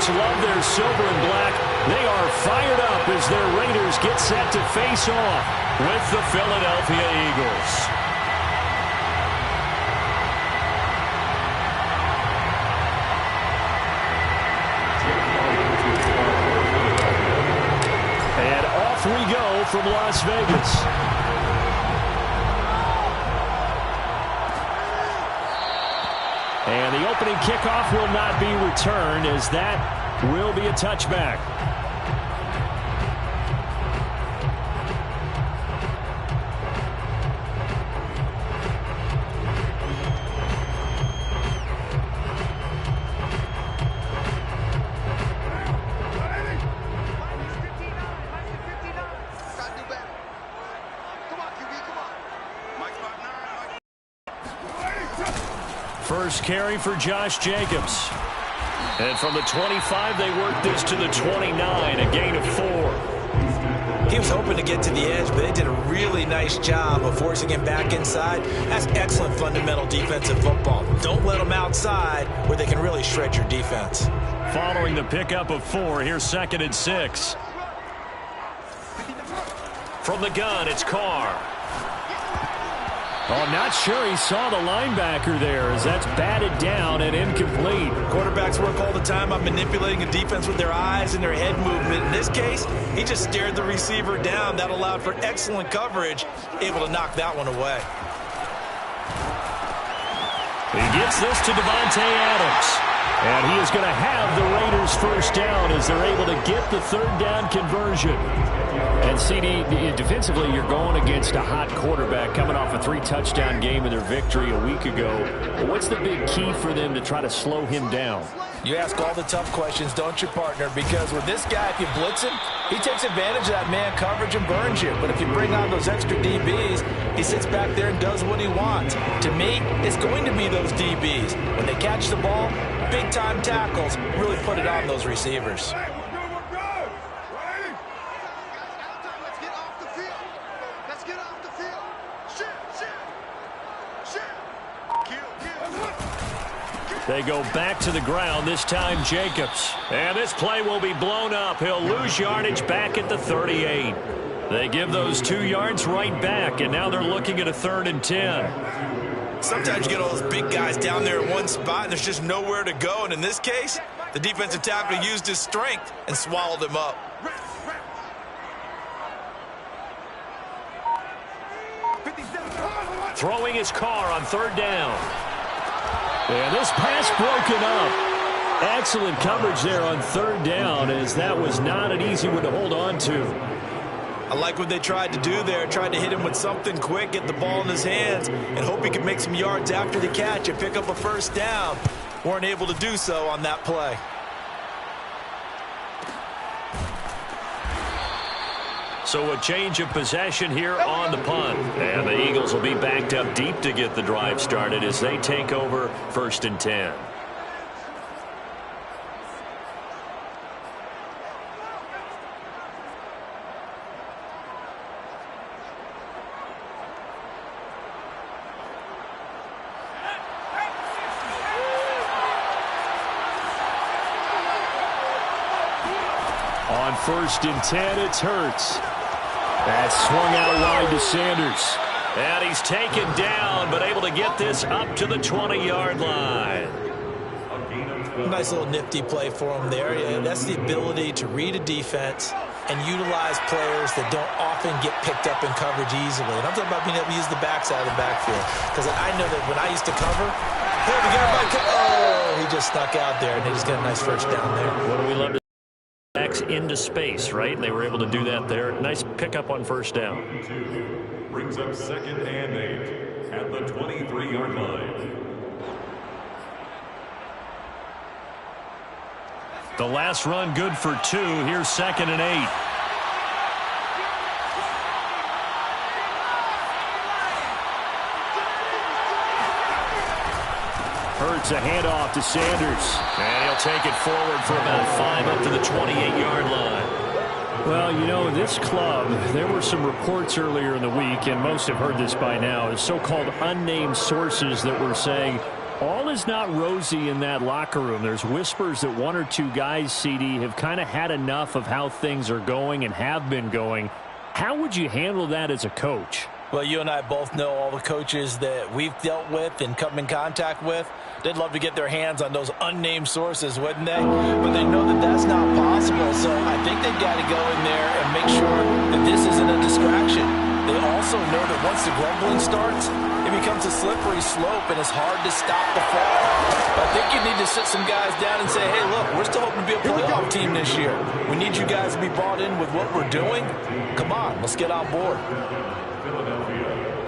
fans love their silver and black. They are fired up as their Raiders get set to face off with the Philadelphia Eagles. And off we go from Las Vegas. And the opening kickoff will not be returned, as that will be a touchback. First carry for Josh Jacobs. And from the 25, they work this to the 29, a gain of 4. He was hoping to get to the edge, but they did a really nice job of forcing him back inside. That's excellent fundamental defensive football. Don't let them outside where they can really shred your defense. Following the pickup of 4, here's 2nd and 6. From the gun, it's Carr. Oh, I'm not sure he saw the linebacker there, as that's batted down and incomplete. Quarterbacks work all the time on manipulating a defense with their eyes and their head movement. In this case, he just stared the receiver down. That allowed for excellent coverage, able to knock that one away. He gets this to Davante Adams. And he is going to have the Raiders first down as they're able to get the 3rd down conversion. And CD, defensively, you're going against a hot quarterback coming off a 3-touchdown game in their victory a week ago. What's the big key for them to try to slow him down? You ask all the tough questions, don't you, partner? Because with this guy, if you blitz him, he takes advantage of that man coverage and burns you. But if you bring on those extra DBs, he sits back there and does what he wants. To me, it's going to be those DBs. When they catch the ball, big-time tackles really put it on those receivers. They go back to the ground, this time Jacobs. And this play will be blown up. He'll lose yardage back at the 38. They give those 2 yards right back, and now they're looking at a 3rd and 10. Sometimes you get all those big guys down there in one spot, and there's just nowhere to go. And in this case, the defensive tackle used his strength and swallowed him up. Throwing his Carr on 3rd down. And this pass broken up. Excellent coverage there on 3rd down, as that was not an easy one to hold on to. I like what they tried to do there. Tried to hit him with something quick, get the ball in his hands, and hope he could make some yards after the catch and pick up a 1st down. Weren't able to do so on that play. So a change of possession here on the punt. And the Eagles will be backed up deep to get the drive started as they take over 1st and 10. On 1st and 10, it's Hurts. That's swung out wide to Sanders. And he's taken down, but able to get this up to the 20-yard line. Nice little nifty play for him there. Yeah, that's the ability to read a defense and utilize players that don't often get picked up in coverage easily. And I'm talking about being able to use the backside of the backfield. Because I know that when I used to cover, hey, we got he just stuck out there, and he just got a nice 1st down there. What do we love to backs into space, right? And they were able to do that there. Nice pickup on 1st down. Brings up 2nd and 8 at the 23-yard line. The last run good for 2. Here's 2nd and 8. Hurts a handoff to Sanders. And he'll take it forward for about 5 up to the 28-yard line. Well, you know, this club, there were some reports earlier in the week, and most have heard this by now, is so-called unnamed sources that were saying All is not rosy in that locker room. There's whispers that one or two guys, CD, have kind of had enough of how things are going and have been going. How would you handle that as a coach? Well, you and I both know all the coaches that we've dealt with and come in contact with. They'd love to get their hands on those unnamed sources, wouldn't they? But they know that that's not possible. So I think they've got to go in there and make sure that this isn't a distraction. They also know that once the grumbling starts, it becomes a slippery slope, and it's hard to stop the fall. I think you need to sit some guys down and say, hey, look, we're still hoping to be a playoff team this year. We need you guys to be bought in with what we're doing. Come on, let's get on board.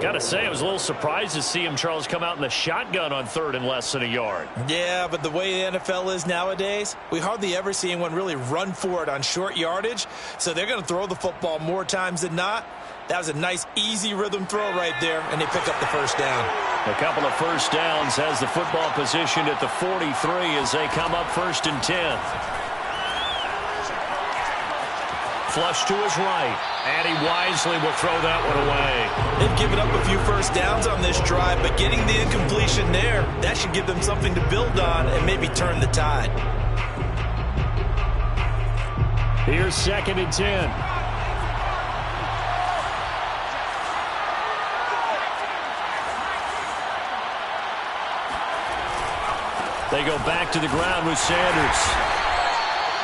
Got to say, I was a little surprised to see him, Charles, come out in the shotgun on 3rd and less than a yard. Yeah, but the way the NFL is nowadays, we hardly ever see anyone really run for it on short yardage. So they're going to throw the football more times than not. That was a nice, easy rhythm throw right there, and they pick up the first down. A couple of first downs has the football positioned at the 43 as they come up 1st and 10. Flush to his right, and he wisely will throw that one away. They've given up a few first downs on this drive, but getting the incompletion there, that should give them something to build on and maybe turn the tide. Here's 2nd and 10. They go back to the ground with Sanders.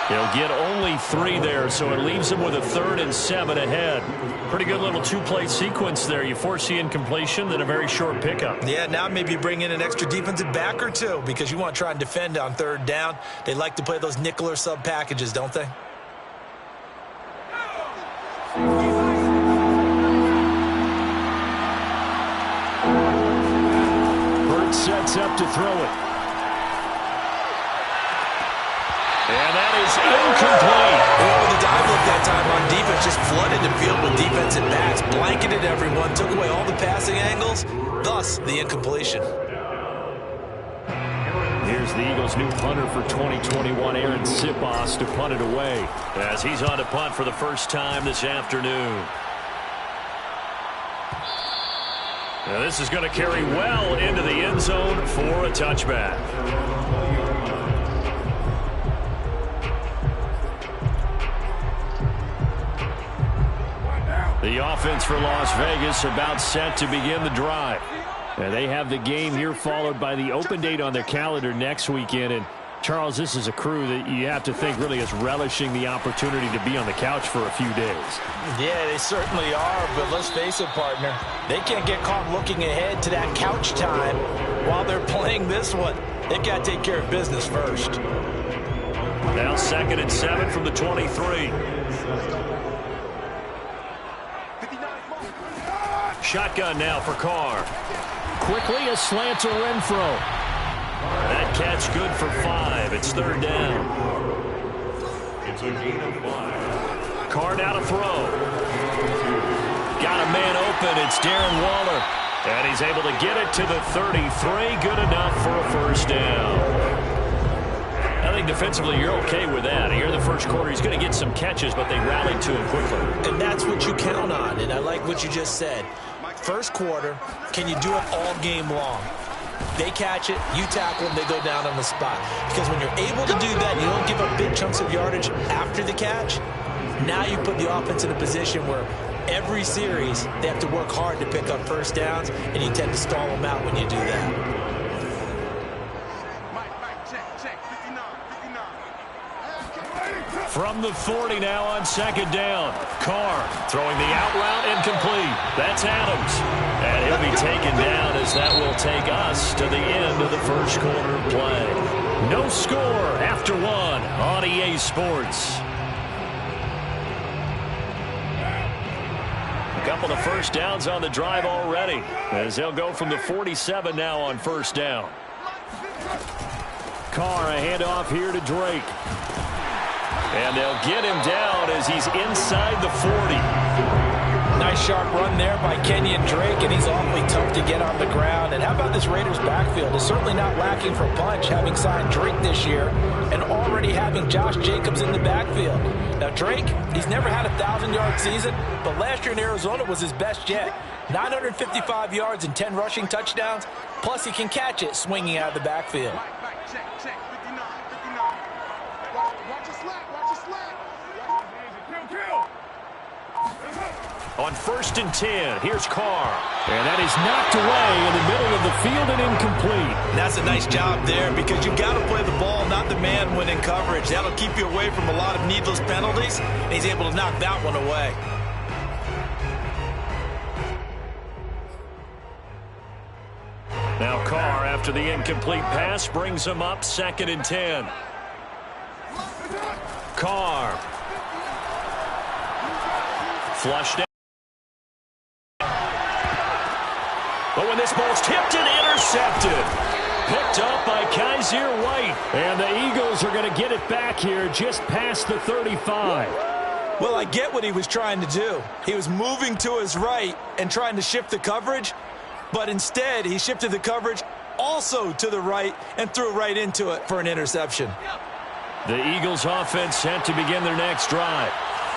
They'll get only 3 there, so it leaves them with a 3rd and 7 ahead. Pretty good little 2-play sequence there. You force the incompletion, then a very short pickup. Yeah, now maybe bring in an extra defensive back or two because you want to try and defend on 3rd down. They like to play those nickel or sub packages, don't they? Burt sets up to throw it. And that is incomplete. Oh, the dive look that time on defense just flooded the field with defensive backs, blanketed everyone, took away all the passing angles, thus the incompletion. Here's the Eagles' new punter for 2021, Aaron Siposs, to punt it away as he's on to punt for the first time this afternoon. Now this is going to carry well into the end zone for a touchback. The offense for Las Vegas about set to begin the drive. And they have the game here followed by the open date on their calendar next weekend. And Charles, this is a crew that you have to think really is relishing the opportunity to be on the couch for a few days. Yeah, they certainly are, but let's face it, partner. They can't get caught looking ahead to that couch time while they're playing this one. They've got to take care of business first. Now 2nd and 7 from the 23. Shotgun now for Carr. Quickly a slant to Renfro. That catch good for 5. It's 3rd down. It's a gain of 5. Carr now to throw. Got a man open. It's Darren Waller. And he's able to get it to the 33. Good enough for a first down. I think defensively you're okay with that. Here in the first quarter, he's going to get some catches, but they rallied to him quickly. And that's what you count on, and I like what you just said. First quarter, can you do it all game long? They catch it, you tackle them, they go down on the spot. Because when you're able to do that, you don't give up big chunks of yardage after the catch. Now you put the offense in a position where every series they have to work hard to pick up first downs, and you tend to stall them out when you do that. From the 40 now on 2nd down. Carr throwing the out route incomplete. That's Adams. And he'll be taken down as that will take us to the end of the first quarter of play. No score after 1 on EA Sports. A couple of first downs on the drive already as they'll go from the 47 now on 1st down. Carr, a handoff here to Drake. And they'll get him down as he's inside the 40. Nice sharp run there by Kenyon Drake, and he's awfully tough to get on the ground. And how about this Raiders backfield? It's certainly not lacking for punch, having signed Drake this year and already already having Josh Jacobs in the backfield. Now, Drake, he's never had a 1,000-yard season, but last year in Arizona was his best yet. 955 yards and 10 rushing touchdowns, plus he can catch it swinging out of the backfield. On 1st and 10, here's Carr. And that is knocked away in the middle of the field and incomplete. And that's a nice job there because you've got to play the ball, not the man when in coverage. That'll keep you away from a lot of needless penalties, and he's able to knock that one away. Now Carr, after the incomplete pass, brings him up 2nd and 10. Carr. Flushed out. But when this ball's tipped and intercepted. Picked up by Kaiser White. And the Eagles are going to get it back here just past the 35. Well, I get what he was trying to do. He was moving to his right and trying to shift the coverage, but instead he shifted the coverage also to the right and threw right into it for an interception. The Eagles offense set to begin their next drive.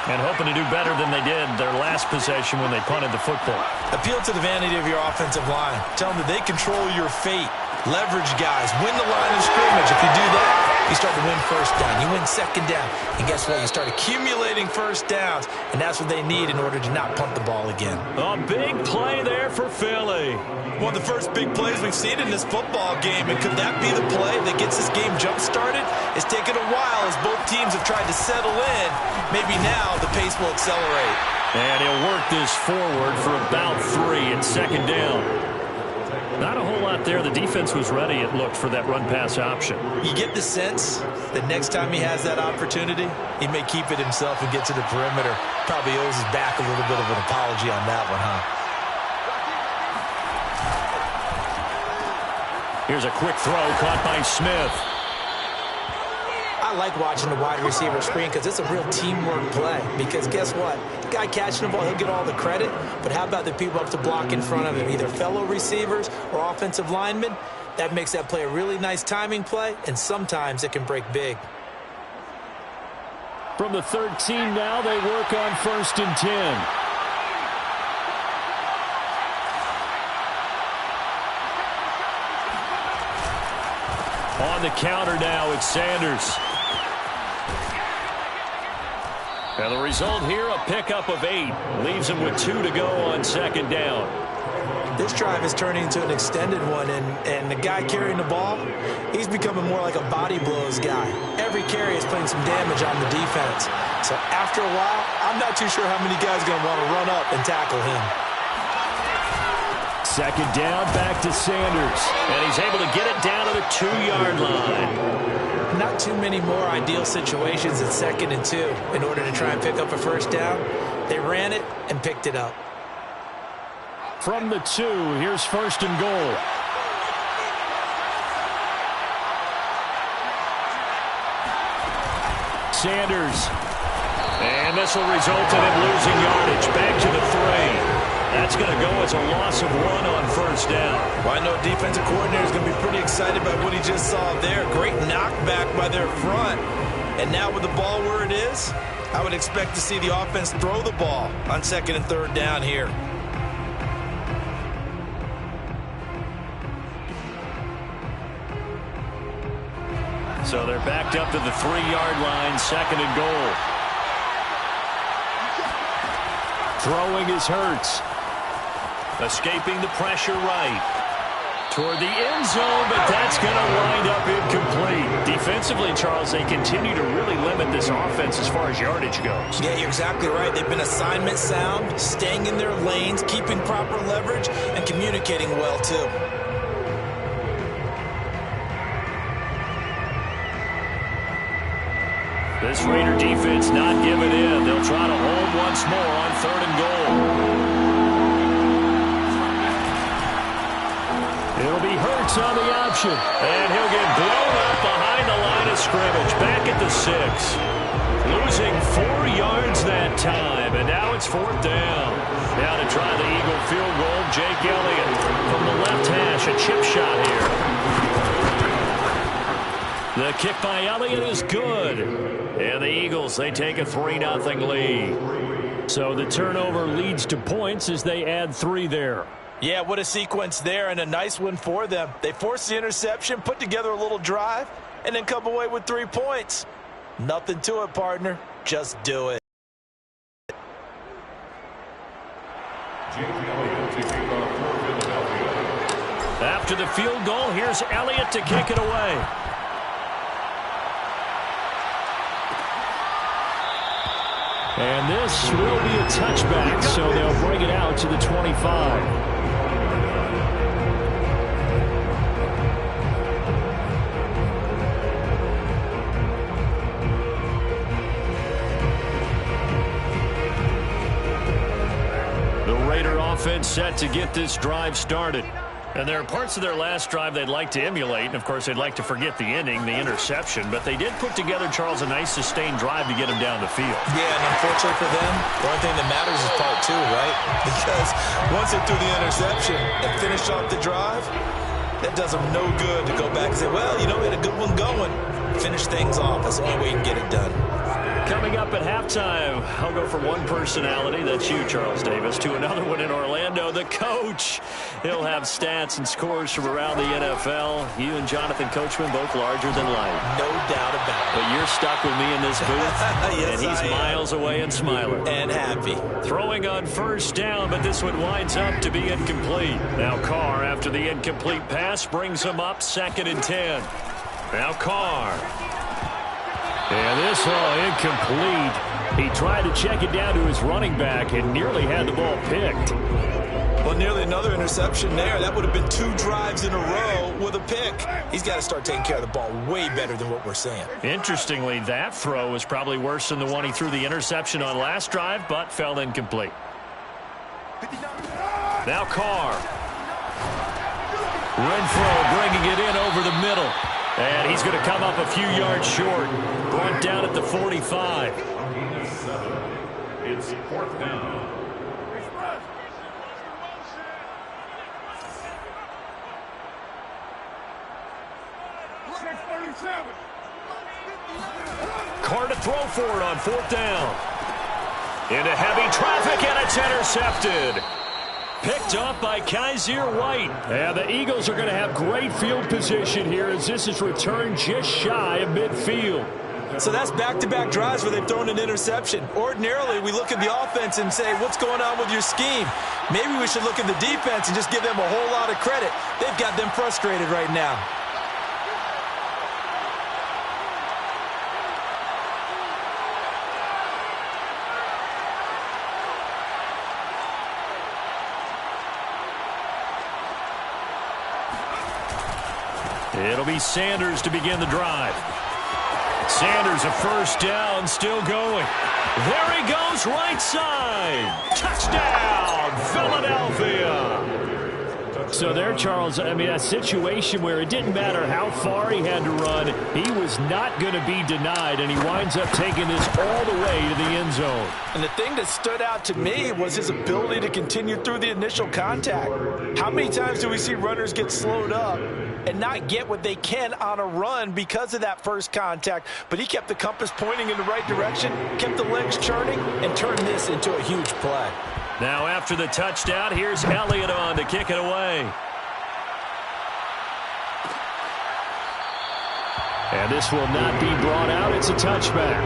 And hoping to do better than they did their last possession when they punted the football. Appeal to the vanity of your offensive line. Tell them that they control your fate. Leverage guys. Win the line of scrimmage. If you do that, you start to win 1st down. You win 2nd down. And guess what? You start accumulating 1st downs. And that's what they need in order to not punt the ball again. A big play there for Philly. One of the first big plays we've seen in this football game. And could that be the play that gets this game jump-started? It's taken a while as both teams have tried to settle in. Maybe now the pace will accelerate. And he'll work this forward for about 3 at 2nd down. Not a whole lot there. The defense was ready, it looked, for that run-pass option. You get the sense that next time he has that opportunity, he may keep it himself and get to the perimeter. Probably owes his back a little bit of an apology on that one, huh? Here's a quick throw caught by Smith. I like watching the wide receiver screen because it's a real teamwork play. Because guess what? The guy catching the ball, he'll get all the credit. But how about the people up to block in front of him, either fellow receivers or offensive linemen? That makes that play a really nice timing play, and sometimes it can break big. From the 13 now, they work on 1st and 10. On the counter now, it's Sanders. And the result here, a pickup of 8. Leaves him with 2 to go on 2nd down. This drive is turning into an extended one, and the guy carrying the ball, he's becoming more like a body blows guy. Every carry is putting some damage on the defense. So after a while, I'm not too sure how many guys are going to want to run up and tackle him. 2nd down, back to Sanders. And he's able to get it down to the 2-yard line. Not too many more ideal situations at 2nd and 2 in order to try and pick up a 1st down. They ran it and picked it up. From the 2, here's 1st and goal. Sanders. And this will result in him losing yardage. Back to the 3. That's going to go as a loss of 1 on 1st down. Well, I know defensive coordinator is going to be pretty excited about what he just saw there. Great knockback by their front. And now with the ball where it is, I would expect to see the offense throw the ball on 2nd and 3rd down here. So they're backed up to the 3-yard line, 2nd and goal. Throwing is Hurts. Escaping the pressure right. Toward the end zone, but that's going to wind up incomplete. Defensively, Charles, they continue to really limit this offense as far as yardage goes. Yeah, you're exactly right. They've been assignment sound, staying in their lanes, keeping proper leverage, and communicating well, too. This Raider defense not giving in. They'll try to hold once more on 3rd and goal. It'll be Hurts on the option. And he'll get blown up behind the line of scrimmage. Back at the 6. Losing 4 yards that time. And now it's 4th down. Now to try the Eagle field goal, Jake Elliott from the left hash. A chip shot here. The kick by Elliott is good. And the Eagles, they take a 3-0 lead. So the turnover leads to points as they add 3 there. Yeah, what a sequence there, and a nice one for them. They forced the interception, put together a little drive, and then come away with 3 points. Nothing to it, partner. Just do it. After the field goal, here's Elliott to kick it away. And this will be a touchback, so they'll bring it out to the 25. Offense set to get this drive started. And there are parts of their last drive they'd like to emulate. And, of course, they'd like to forget the ending, the interception. But they did put together, Charles, a nice sustained drive to get him down the field. Yeah, and unfortunately for them, the only thing that matters is part 2, right? Because once they threw the interception and finished off the drive, that does them no good to go back and say, well, you know, we had a good one going. Finish things off. That's the only way you can get it done. Coming up at halftime, I'll go from one personality, that's you, Charles Davis, to another one in Orlando, the coach. He'll have stats and scores from around the NFL. You and Jonathan Coachman, both larger than life. No doubt about it. But you're stuck with me in this booth, yes, and he's miles away and smiling. And happy. Throwing on first down, but this one winds up to be incomplete. Now Carr, after the incomplete pass, brings him up 2nd and 10. Now Carr. And this incomplete. He tried to check it down to his running back and nearly had the ball picked. Well, nearly another interception there. That would have been 2 drives in a row with a pick. He's got to start taking care of the ball way better than what we're seeing. Interestingly, that throw was probably worse than the one he threw the interception on last drive, but fell incomplete. Now Carr. Renfrow bringing it in over the middle. And he's going to come up a few yards short. Brought down at the 45. It's 4th down. Carr to throw for it on 4th down. Into heavy traffic, and it's intercepted. Picked up by Kaiser White. And the Eagles are going to have great field position here as this is returned just shy of midfield. So that's back-to-back drives where they've thrown an interception. Ordinarily, we look at the offense and say, what's going on with your scheme? Maybe we should look at the defense and just give them a whole lot of credit. They've got them frustrated right now. It'll be Sanders to begin the drive. Sanders a first down, still going. There he goes, right side. Touchdown, Philadelphia. So there, Charles, I mean, a situation where it didn't matter how far he had to run. He was not going to be denied, and he winds up taking this all the way to the end zone. And the thing that stood out to me was his ability to continue through the initial contact. How many times do we see runners get slowed up and not get what they can on a run because of that first contact? But he kept the compass pointing in the right direction, kept the legs churning, and turned this into a huge play. Now after the touchdown, here's Elliott on to kick it away. And this will not be brought out. It's a touchback.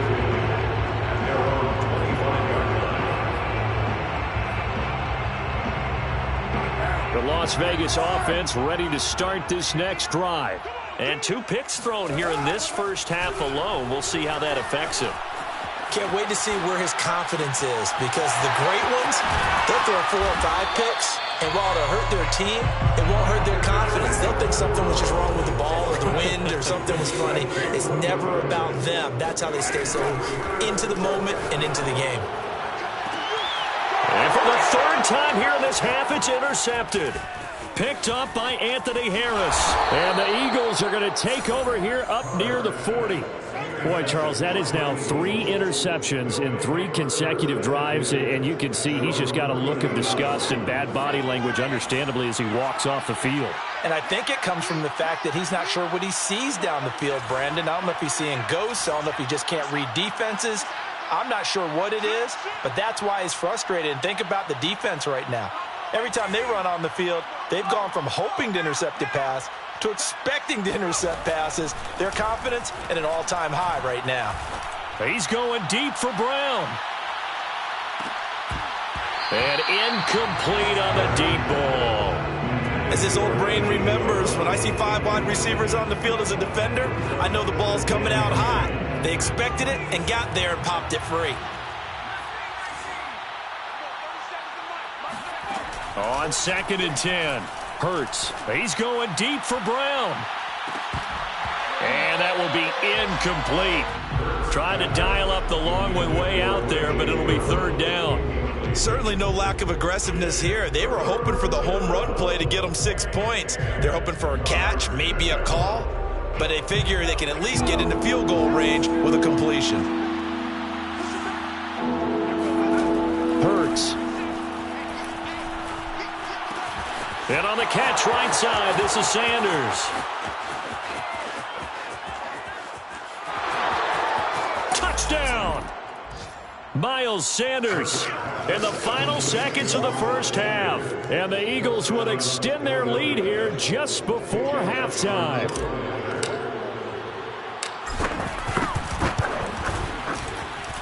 The Las Vegas offense ready to start this next drive. And 2 picks thrown here in this first half alone. We'll see how that affects him. Can't wait to see where his confidence is, because the great ones, they'll throw 4 or 5 picks, and while it'll hurt their team, it won't hurt their confidence. They'll think something was just wrong with the ball or the wind or something was funny. It's never about them. That's how they stay so into the moment and into the game. And for the 3rd time here in this half, it's intercepted. Picked up by Anthony Harris. And the Eagles are going to take over here up near the 40. Boy, Charles, that is now 3 interceptions in 3 consecutive drives, and you can see he's just got a look of disgust and bad body language, understandably, as he walks off the field. And I think it comes from the fact that he's not sure what he sees down the field, Brandon. I don't know if he's seeing ghosts. I don't know if he just can't read defenses. I'm not sure what it is, but that's why he's frustrated. And think about the defense right now. Every time they run on the field, they've gone from hoping to intercept a pass to expecting to intercept passes. Their confidence at an all-time high right now. He's going deep for Brown. And incomplete on the deep ball. As this old brain remembers, when I see 5 wide receivers on the field as a defender, I know the ball's coming out hot. They expected it and got there and popped it free. On 2nd and 10, Hurts. He's going deep for Brown. And that will be incomplete. Trying to dial up the long way out there, but it'll be 3rd down. Certainly no lack of aggressiveness here. They were hoping for the home run play to get them 6 points. They're hoping for a catch, maybe a call, but they figure they can at least get into field goal range with a completion. Hurts. And on the catch right side, this is Sanders. Touchdown! Miles Sanders in the final seconds of the first half. And the Eagles would extend their lead here just before halftime.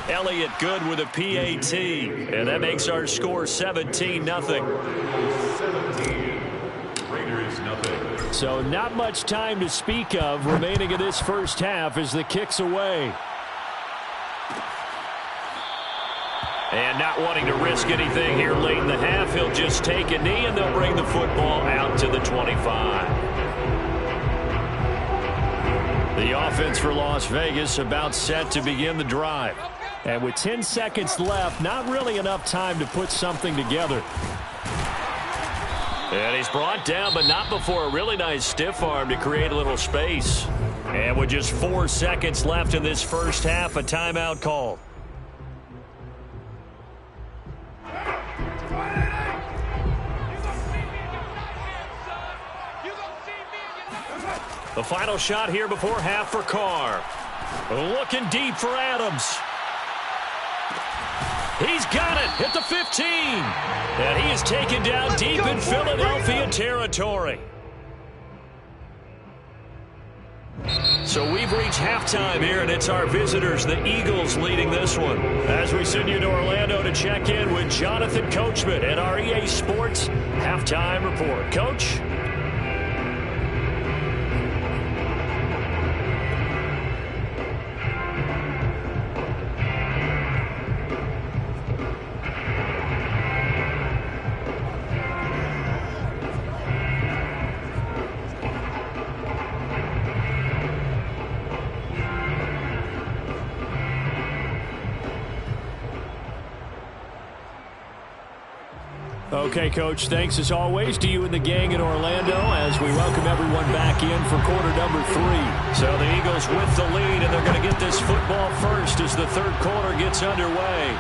Elliott good with a PAT. And that makes our score 17-0. 17. Raiders nothing. So not much time to speak of remaining in this first half as the kick's away. And not wanting to risk anything here late in the half, he'll just take a knee and they'll bring the football out to the 25. The offense for Las Vegas about set to begin the drive. And with 10 seconds left, not really enough time to put something together. And he's brought down, but not before a really nice stiff arm to create a little space. And with just 4 seconds left in this first half, a timeout called. The final shot here before half for Carr. Looking deep for Adams. He's got it at the 15. And he is taken down deep in Philadelphia territory. So we've reached halftime here, and it's our visitors, the Eagles, leading this one. As we send you to Orlando to check in with Jonathan Coachman at our EA Sports Halftime Report. Coach? Okay, Coach, thanks as always to you and the gang in Orlando as we welcome everyone back in for quarter number 3. So the Eagles with the lead, and they're going to get this football first as the third quarter gets underway.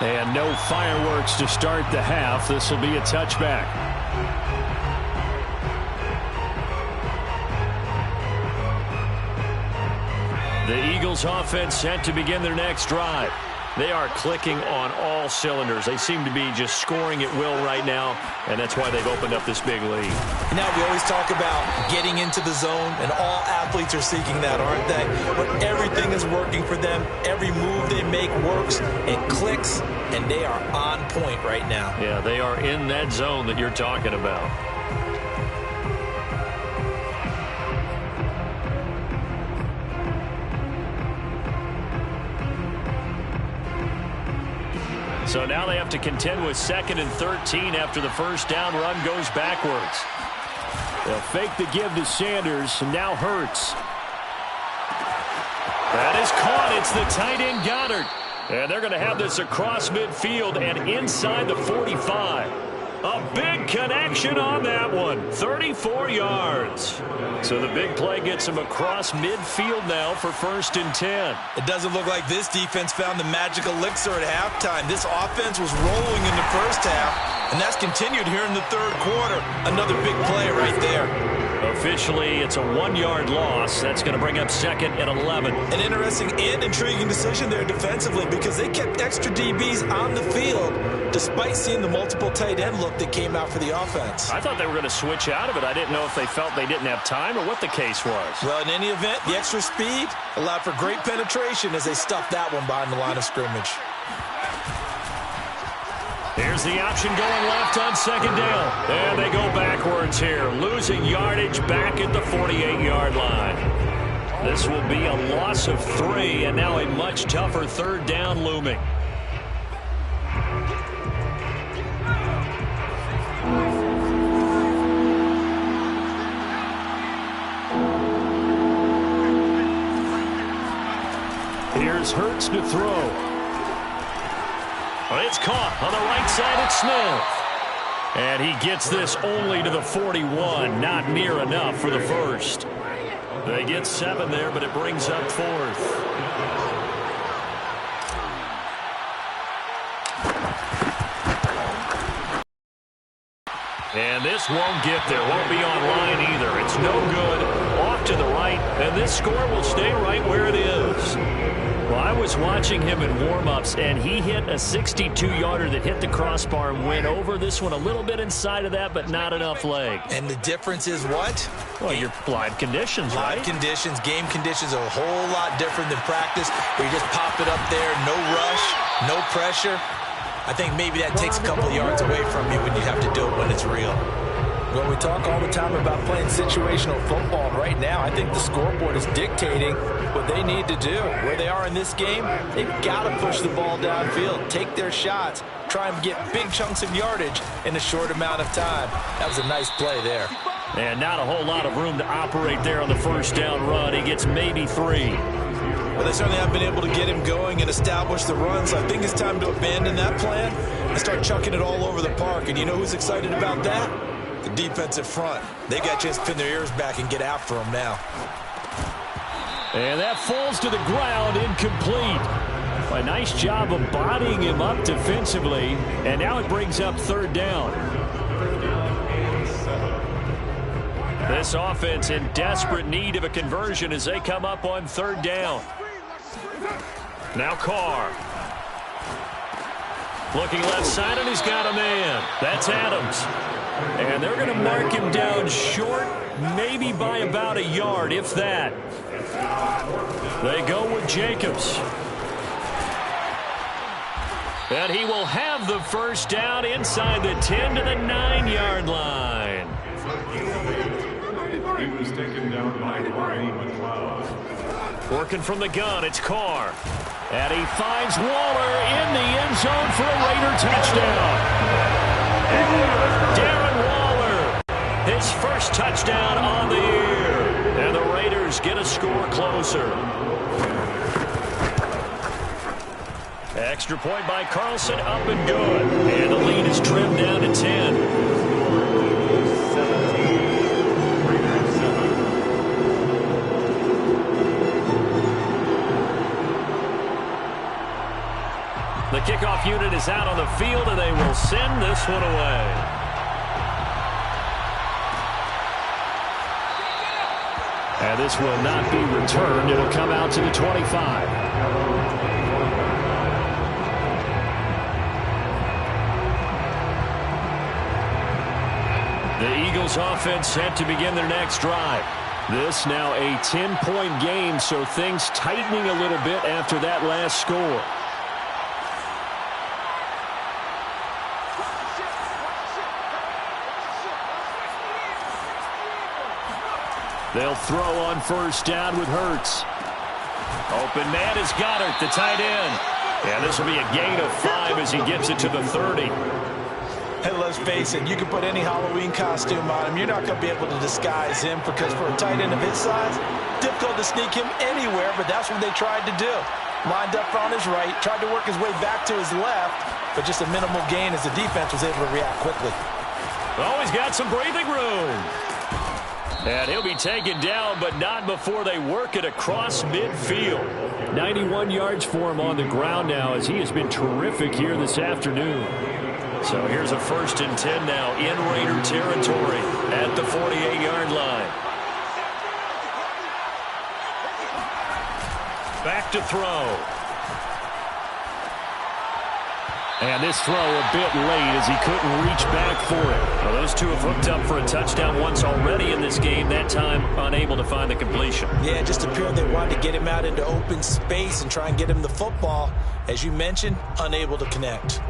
And no fireworks to start the half. This will be a touchback. The Eagles offense set to begin their next drive. They are clicking on all cylinders. They seem to be just scoring at will right now, and that's why they've opened up this big lead. Now, we always talk about getting into the zone, and all athletes are seeking that, aren't they? Where everything is working for them. Every move they make works and clicks, and they are on point right now. Yeah, they are in that zone that you're talking about. So now they have to contend with 2nd and 13 after the first down run goes backwards. They'll fake the give to Sanders, and now Hurts. That is caught. It's the tight end Goddard. And they're going to have this across midfield and inside the 45. A big connection on that one. 34 yards. So the big play gets him across midfield now for 1st and 10. It doesn't look like this defense found the magic elixir at halftime. This offense was rolling in the first half, and that's continued here in the third quarter. Another big play right there. Officially, it's a 1-yard loss. That's going to bring up 2nd and 11. An interesting and intriguing decision there defensively because they kept extra DBs on the field despite seeing the multiple tight end look that came out for the offense. I thought they were going to switch out of it. I didn't know if they felt they didn't have time or what the case was. Well, in any event, the extra speed allowed for great penetration as they stuffed that one behind the line of scrimmage. Here's the option going left on 2nd down. And they go backwards here, losing yardage back at the 48-yard line. This will be a loss of 3, and now a much tougher 3rd down looming. Here's Hurts to throw. It's caught on the right side at Smith. And he gets this only to the 41. Not near enough for the 1st. They get 7 there, but it brings up 4th. And this won't get there. Won't be on line either. It's no good. Off to the right. And this score will stay right where it is. Well, I was watching him in warm-ups, and he hit a 62-yarder that hit the crossbar and went over. This one a little bit inside of that, but not enough leg. And the difference is what? Well, your live conditions, right? Live conditions, game conditions are a whole lot different than practice, where you just pop it up there, no rush, no pressure. I think maybe that takes a couple of yards away from you when you have to do it when it's real. Well, we talk all the time about playing situational football, and right now I think the scoreboard is dictating what they need to do. Where they are in this game, they've got to push the ball downfield, take their shots, try and get big chunks of yardage in a short amount of time. That was a nice play there. And not a whole lot of room to operate there on the 1st down run. He gets maybe 3. Well, they certainly have been able to get him going and establish the run, so I think it's time to abandon that plan and start chucking it all over the park. And you know who's excited about that? The defensive front. They got a chance to pin their ears back and get after him now. And that falls to the ground, incomplete. A nice job of bodying him up defensively, and now it brings up 3rd down. This offense in desperate need of a conversion as they come up on 3rd down. Now Carr. Looking left side, and he's got a man. That's Adams. And they're going to mark him down short, maybe by about a yard, if that. They go with Jacobs. And he will have the 1st down inside the 10 to the 9-yard line. He was taken down by Ryan McLeod. Working from the gun, it's Carr. And he finds Waller in the end zone for a Raider touchdown. Darren Waller, his 1st touchdown on the year. And the Raiders get a score closer. Extra point by Carlson, up and good. And the lead is trimmed down to 10. The kickoff unit is out on the field, and they will send this one away. And this will not be returned. It'll come out to the 25. The Eagles offense set to begin their next drive. This now a 10-point game, so things tightening a little bit after that last score. They'll throw on 1st down with Hurts. Open man is Goddard, the tight end. And this will be a gain of 5 as he gets it to the 30. And let's face it, you can put any Halloween costume on him. You're not going to be able to disguise him because for a tight end of his size, difficult to sneak him anywhere, but that's what they tried to do. Lined up on his right, tried to work his way back to his left, but just a minimal gain as the defense was able to react quickly. Oh, he's got some breathing room. And he'll be taken down, but not before they work it across midfield. 91 yards for him on the ground now, as he has been terrific here this afternoon. So here's a 1st and 10 now in Raider territory at the 48-yard line. Back to throw. And this throw a bit late as he couldn't reach back for it. Well, those two have hooked up for a touchdown once already in this game, that time unable to find the completion. Yeah, it just appeared they wanted to get him out into open space and try and get him the football. As you mentioned, unable to connect.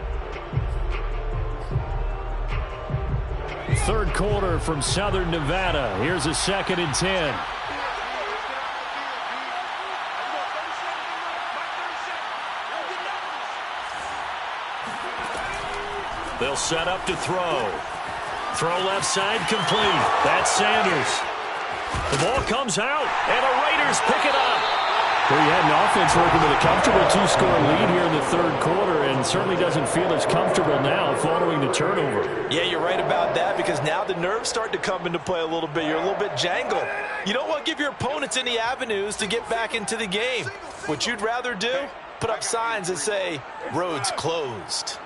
3rd quarter from Southern Nevada. Here's a 2nd and 10. They'll set up to throw. Throw left side complete. That's Sanders. The ball comes out, and the Raiders pick it up. Well, you had an offense working with a comfortable 2-score lead here in the 3rd quarter, and certainly doesn't feel as comfortable now following the turnover. Yeah, you're right about that, because now the nerves start to come into play a little bit. You're a little bit jangled. You don't want to give your opponents any avenues to get back into the game. What you'd rather do, put up signs that say, roads closed.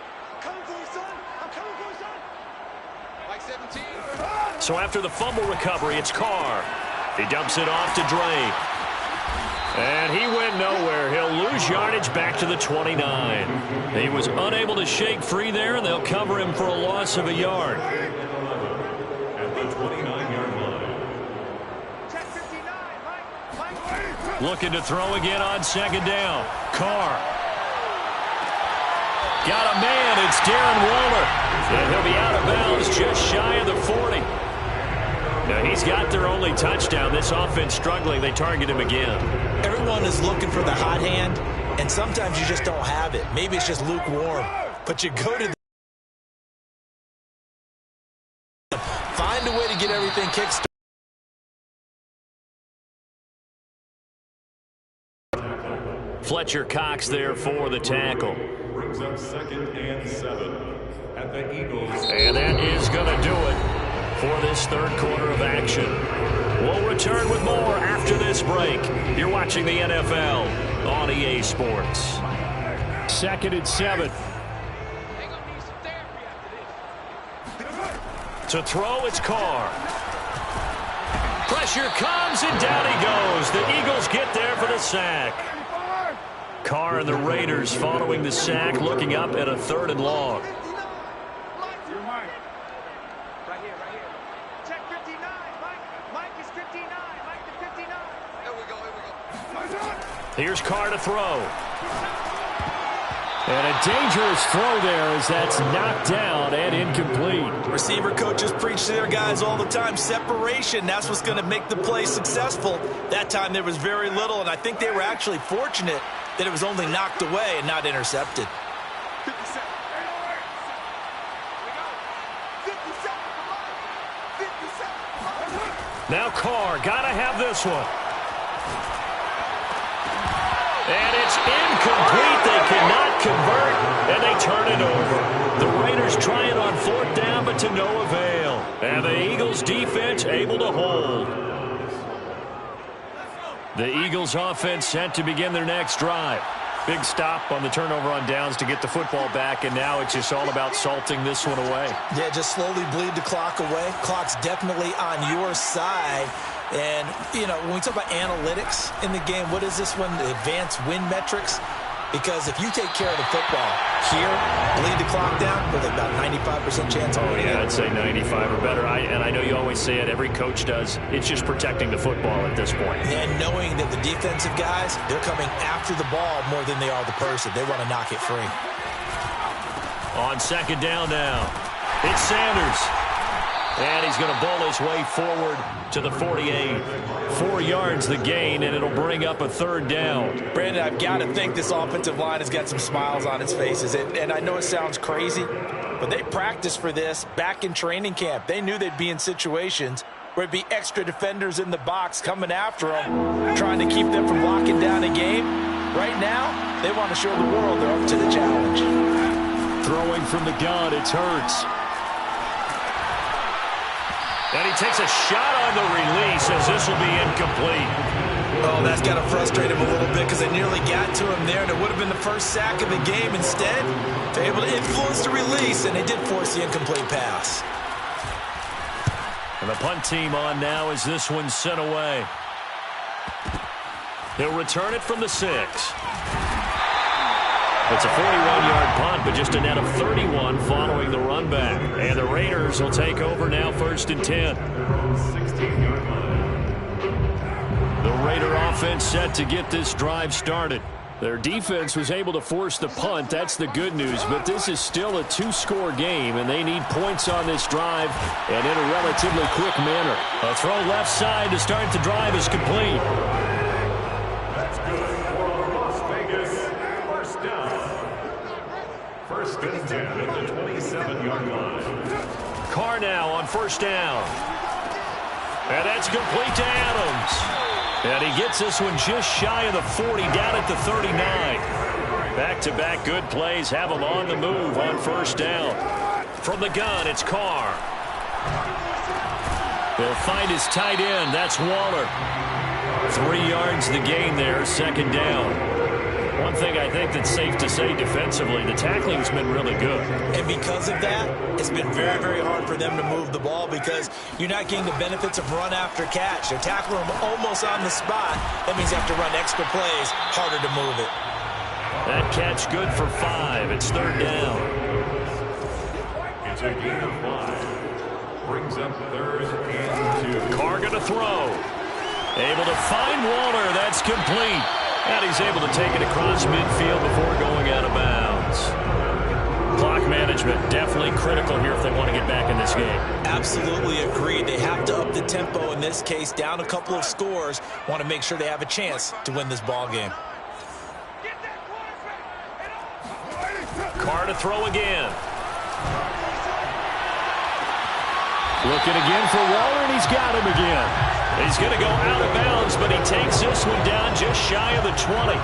So after the fumble recovery, it's Carr. He dumps it off to Drake. And he went nowhere. He'll lose yardage back to the 29. He was unable to shake free there, and they'll cover him for a loss of a yard. At the 29-yard line. Looking to throw again on 2nd down. Carr. Got a man. It's Darren Waller. And he'll be out of bounds just shy of the 40. Now, he's got their only touchdown. This offense struggling. They target him again. Everyone is looking for the hot hand, and sometimes you just don't have it. Maybe it's just lukewarm. But you go to find a way to get everything kick-started. Fletcher Cox there for the tackle. Brings up 2nd and 7 at the Eagles. And that is going to do it for this 3rd quarter of action. We'll return with more after this break. You're watching the NFL on EA Sports. 2nd and 7. To throw, it's Carr. Pressure comes, and down he goes. The Eagles get there for the sack. Carr and the Raiders following the sack, looking up at a 3rd and long. Here's Carr to throw. And a dangerous throw there as that's knocked down and incomplete. Receiver coaches preach to their guys all the time. Separation, that's what's going to make the play successful. That time there was very little, and I think they were actually fortunate that it was only knocked away and not intercepted. Now Carr, got to have this one. And it's incomplete. They cannot convert, and they turn it over. The Raiders try it on 4th down, but to no avail. And the Eagles defense able to hold. The Eagles offense set to begin their next drive. Big stop on the turnover on downs to get the football back, and now it's just all about salting this one away. Yeah, just slowly bleed the clock away. Clock's definitely on your side. And, you know, when we talk about analytics in the game, what is this one? The advanced win metrics? Because if you take care of the football here, bleed the clock down, with about 95% chance of winning. Oh, yeah, I'd say 95 or better. And I know you always say it, every coach does. It's just protecting the football at this point. And knowing that the defensive guys, they're coming after the ball more than they are the person. They want to knock it free. On 2nd down now, it's Sanders. And he's going to bowl his way forward to the 48. 4 yards the gain, and it'll bring up a 3rd down. Brandon, I've got to think this offensive line has got some smiles on its faces. And I know it sounds crazy, but they practiced for this back in training camp. They knew they'd be in situations where it'd be extra defenders in the box coming after them, trying to keep them from locking down a game. Right now, they want to show the world they're up to the challenge. Throwing from the gun, it's Hurts. And he takes a shot on the release as this will be incomplete. Oh, that's got to frustrate him a little bit because they nearly got to him there, and it would have been the first sack of the game. Instead, they're able to influence the release, and they did force the incomplete pass. And the punt team on now as this one's sent away. He'll return it from the 6. It's a 41-yard punt, but just a net of 31 following the run back. And the Raiders will take over now, 1st and 10. The Raider offense set to get this drive started. Their defense was able to force the punt. That's the good news. But this is still a 2-score game, and they need points on this drive and in a relatively quick manner. A throw left side to start the drive is complete. That's good for Las Vegas. First down. 1st and 10 at the 27-yard line. Carr now on 1st down. And that's complete to Adams. And he gets this one just shy of the 40, down at the 39. Back-to-back good plays have him on the move on 1st down. From the gun, it's Carr. They'll find his tight end. That's Waller. 3 yards the gain there, 2nd down. One thing I think that's safe to say defensively, the tackling's been really good. And because of that, it's been very, very hard for them to move the ball because you're not getting the benefits of run after catch. They're tackling them almost on the spot. That means you have to run extra plays, harder to move it. That catch good for 5. It's 3rd down. It's a gain of 5. Brings up 3rd and 2. Carr gonna throw. Able to find Waller. That's complete. And he's able to take it across midfield before going out of bounds. Clock management definitely critical here if they want to get back in this game. Absolutely agreed. They have to up the tempo in this case, down a couple of scores. Want to make sure they have a chance to win this ball game. Carr to throw again. Looking again for Waller, and he's got him again. He's going to go out of bounds, but he takes this one down just shy of the 20.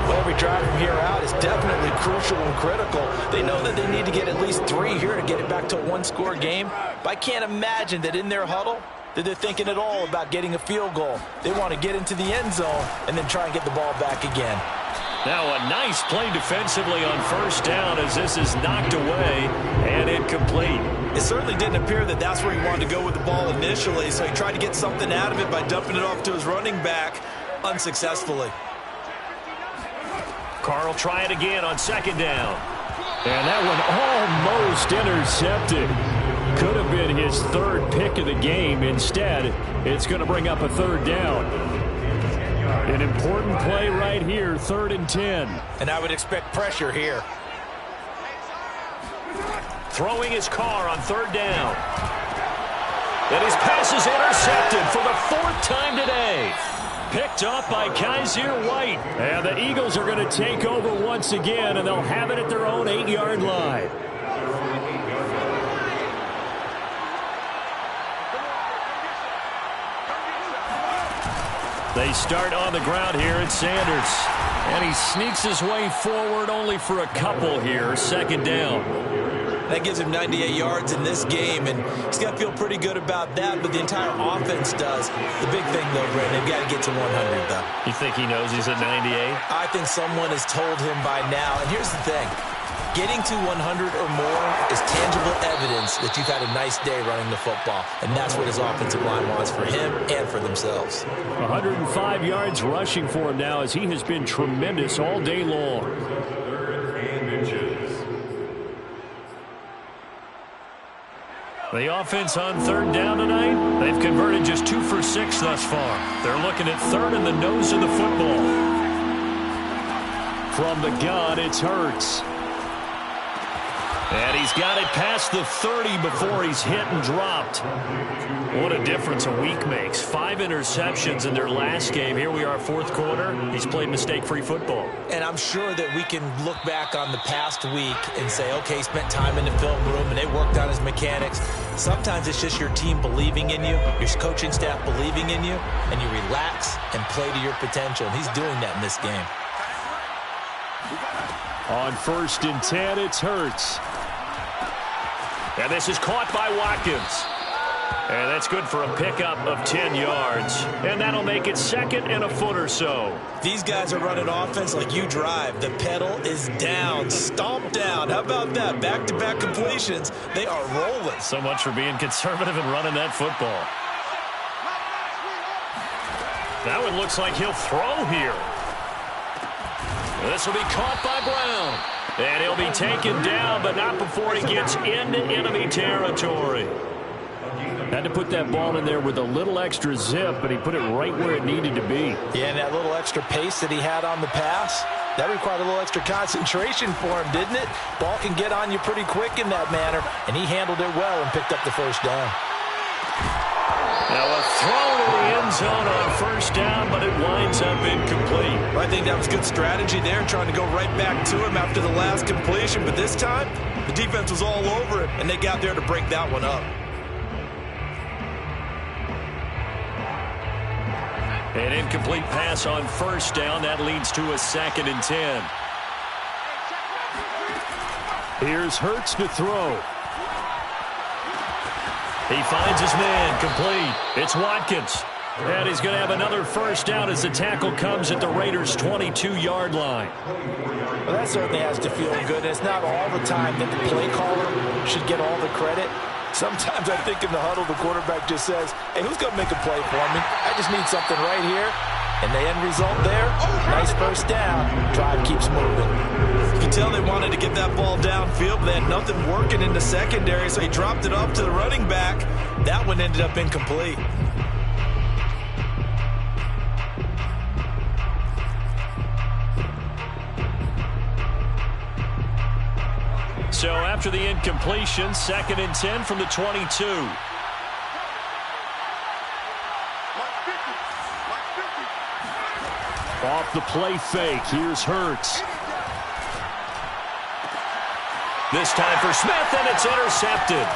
Well, every drive from here out is definitely crucial and critical. They know that they need to get at least 3 here to get it back to a 1-score game. But I can't imagine that in their huddle that they're thinking at all about getting a field goal. They want to get into the end zone and then try and get the ball back again. Now a nice play defensively on 1st down as this is knocked away and incomplete. It certainly didn't appear that that's where he wanted to go with the ball initially, so he tried to get something out of it by dumping it off to his running back unsuccessfully. Carr will try it again on 2nd down. And that one almost intercepted. Could have been his 3rd pick of the game. Instead, it's going to bring up a 3rd down. An important play right here, 3rd and 10. And I would expect pressure here. Throwing his Carr on 3rd down. And his pass is intercepted for the 4th time today. Picked up by Kaiser White. And the Eagles are going to take over once again, and they'll have it at their own 8-yard line. They start on the ground here at Sanders. And he sneaks his way forward only for a couple here. 2nd down. That gives him 98 yards in this game, and he's got to feel pretty good about that, but the entire offense does. The big thing, though, Brandon, they've got to get to 100, though. You think he knows he's at 98? I think someone has told him by now. And here's the thing. Getting to 100 or more is tangible evidence that you've had a nice day running the football, and that's what his offensive line wants for him and for themselves. 105 yards rushing for him now as he has been tremendous all day long. 3rd and inches. The offense on 3rd down tonight, they've converted just 2 for 6 thus far. They're looking at 3rd in the nose of the football. From the gun, it's Hurts. And he's got it past the 30 before he's hit and dropped. What a difference a week makes. 5 interceptions in their last game. Here we are, 4th quarter. He's played mistake-free football. And I'm sure that we can look back on the past week and say, okay, he spent time in the film room and they worked on his mechanics. Sometimes it's just your team believing in you, your coaching staff believing in you, and you relax and play to your potential. And he's doing that in this game. On 1st and 10, it's Hurts. And this is caught by Watkins. And that's good for a pickup of 10 yards. And that'll make it 2nd and a foot or so. These guys are running offense like you drive. The pedal is down, stomp down. How about that? Back-to-back completions. They are rolling. So much for being conservative and running that football. That one looks like he'll throw here. This will be caught by Brown. And he'll be taken down, but not before he gets into enemy territory. Had to put that ball in there with a little extra zip, but he put it right where it needed to be. Yeah, and that little extra pace that he had on the pass, that required a little extra concentration for him, didn't it? Ball can get on you pretty quick in that manner, and he handled it well and picked up the first down. Now a throw to the end zone on 1st down, but it winds up incomplete. Well, I think that was good strategy there, trying to go right back to him after the last completion. But this time, the defense was all over it, and they got there to break that one up. An incomplete pass on 1st down. That leads to a 2nd and 10. Here's Hurts to throw. He finds his man, complete. It's Watkins. And he's going to have another 1st down as the tackle comes at the Raiders' 22-yard line. Well, that certainly has to feel good. It's not all the time that the play caller should get all the credit. Sometimes I think in the huddle, the quarterback just says, hey, who's going to make a play for me? I just need something right here. And the end result there, nice 1st down. Drive keeps moving. You can tell they wanted to get that ball downfield, but they had nothing working in the secondary, so he dropped it off to the running back. That one ended up incomplete. So after the incompletion, 2nd and 10 from the 22. Off the play fake, here's Hurts. This time for Smith, and it's intercepted.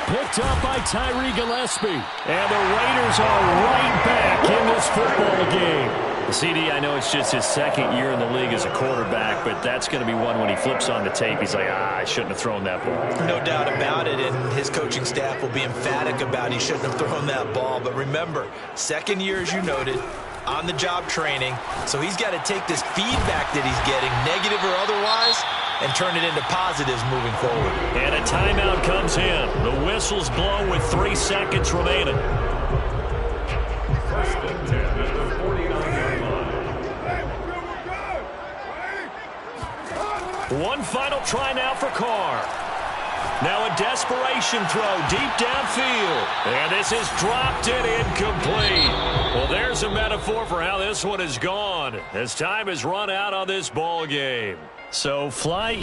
Picked up by Tyree Gillespie. And the Raiders are right back in this football game. CD, I know it's just his 2nd year in the league as a quarterback, but that's going to be one when he flips on the tape. He's like, I shouldn't have thrown that ball. No doubt about it, and his coaching staff will be emphatic about he shouldn't have thrown that ball. But remember, 2nd year, as you noted, on-the-job training, so he's got to take this feedback that he's getting, negative or otherwise, and turn it into positives moving forward. And a timeout comes in. The whistles blow with 3 seconds remaining. 1st and 10 at the 49-yard line. One final try now for Carr. Now a desperation throw deep downfield. And this is dropped and incomplete. Well, there's a metaphor for how this one is gone, as time has run out on this ball game. So fly